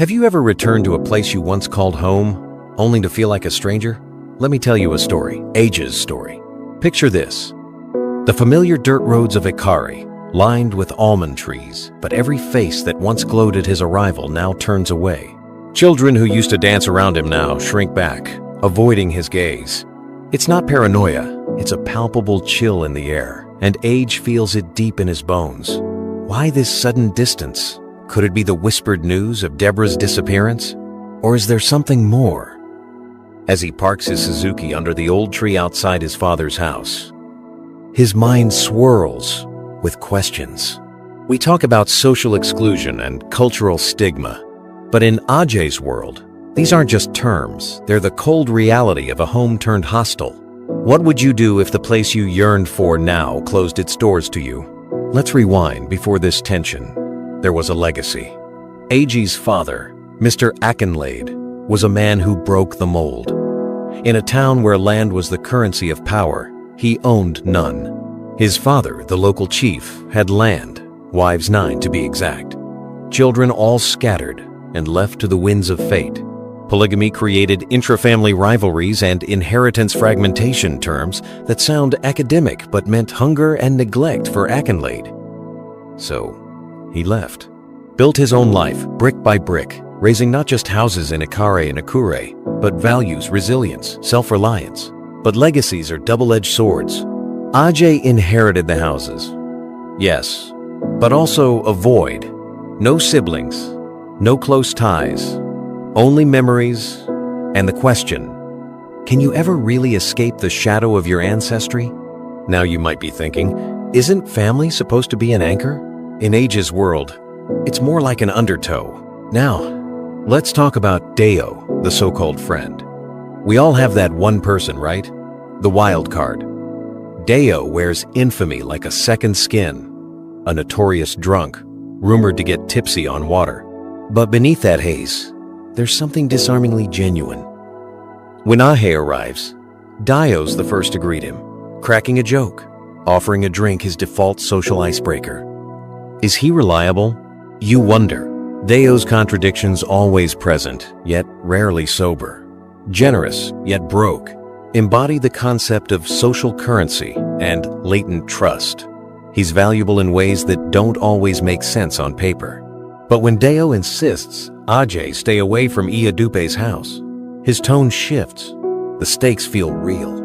Have you ever returned to a place you once called home, only to feel like a stranger? Let me tell you a story, Age's story. Picture this. The familiar dirt roads of Ikari, lined with almond trees, but every face that once glowed at his arrival now turns away. Children who used to dance around him now shrink back, avoiding his gaze. It's not paranoia, it's a palpable chill in the air, and Age feels it deep in his bones. Why this sudden distance? Could it be the whispered news of Deborah's disappearance? Or is there something more? As he parks his Suzuki under the old tree outside his father's house, his mind swirls with questions. We talk about social exclusion and cultural stigma, but in Ajay's world, these aren't just terms, they're the cold reality of a home turned hostel. What would you do if the place you yearned for now closed its doors to you? Let's rewind before this tension. There was a legacy. Age's father, Mr. Akinlade, was a man who broke the mold. In a town where land was the currency of power, he owned none. His father, the local chief, had land, wives 9 to be exact. Children all scattered and left to the winds of fate. Polygamy created intra-family rivalries and inheritance fragmentation terms that sound academic but meant hunger and neglect for Akinlade. So, he left. Built his own life, brick by brick, raising not just houses in Ikare and Akure, but values, resilience, self-reliance. But legacies are double-edged swords. Ajay inherited the houses. Yes, but also a void. No siblings, no close ties, only memories and the question, can you ever really escape the shadow of your ancestry? Now you might be thinking, isn't family supposed to be an anchor? In Age's world, it's more like an undertow. Now, let's talk about Deo, the so-called friend. We all have that one person, right? The wild card. Deo wears infamy like a second skin, a notorious drunk, rumored to get tipsy on water. But beneath that haze, there's something disarmingly genuine. When Ahe arrives, Dio's the first to greet him, cracking a joke, offering a drink his default social icebreaker. Is he reliable? You wonder. Deo's contradictions always present, yet rarely sober. Generous, yet broke. Embody the concept of social currency and latent trust. He's valuable in ways that don't always make sense on paper. But when Deo insists Ajay stay away from Iyadupe's house, his tone shifts. The stakes feel real.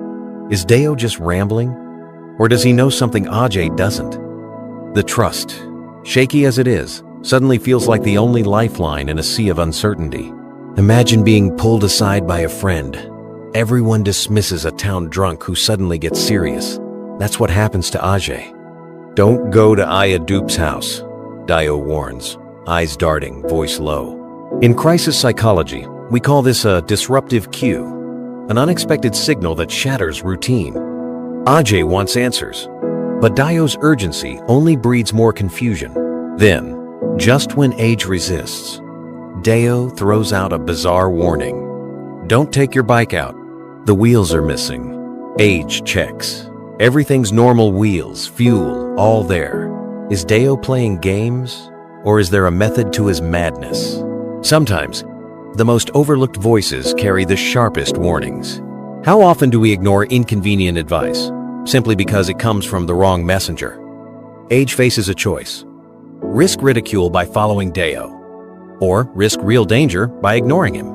Is Deo just rambling? Or does he know something Ajay doesn't? The trust, shaky as it is, suddenly feels like the only lifeline in a sea of uncertainty. Imagine being pulled aside by a friend. Everyone dismisses a town drunk who suddenly gets serious. That's what happens to Ajay. Don't go to Iyadupe's house, Deo warns, eyes darting, voice low. In crisis psychology, we call this a disruptive cue, an unexpected signal that shatters routine. Ajay wants answers, but Dio's urgency only breeds more confusion. Then, just when Age resists, Deo throws out a bizarre warning. Don't take your bike out. The wheels are missing. Age checks. Everything's normal wheels, fuel, all there. Is Deo playing games, or is there a method to his madness? Sometimes, the most overlooked voices carry the sharpest warnings. How often do we ignore inconvenient advice, simply because it comes from the wrong messenger? Age faces a choice. Risk ridicule by following Deo, or risk real danger by ignoring him.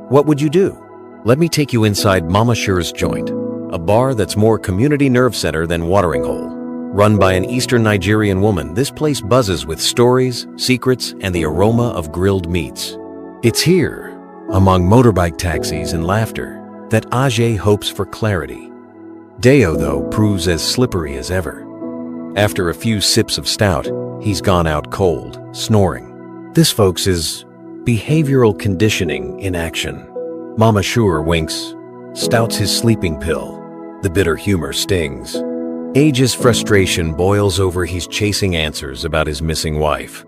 What would you do? Let me take you inside Mama Shure's joint, a bar that's more community nerve center than watering hole. Run by an Eastern Nigerian woman, this place buzzes with stories, secrets, and the aroma of grilled meats. It's here, among motorbike taxis and laughter, that Ajay hopes for clarity. Deo, though, proves as slippery as ever. After a few sips of stout, he's gone out cold, snoring. This, folks, is behavioral conditioning in action. Mama Shure winks, stouts his sleeping pill. The bitter humor stings. Age's frustration boils over he's chasing answers about his missing wife,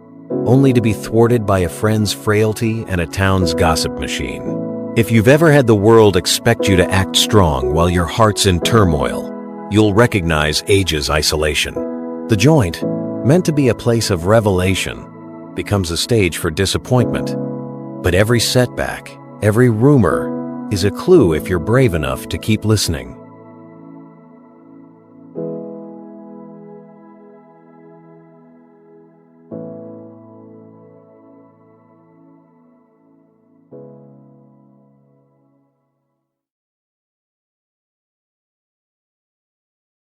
only to be thwarted by a friend's frailty and a town's gossip machine. If you've ever had the world expect you to act strong while your heart's in turmoil, you'll recognize Age's isolation. The joint, meant to be a place of revelation, becomes a stage for disappointment. But every setback, every rumor, is a clue if you're brave enough to keep listening.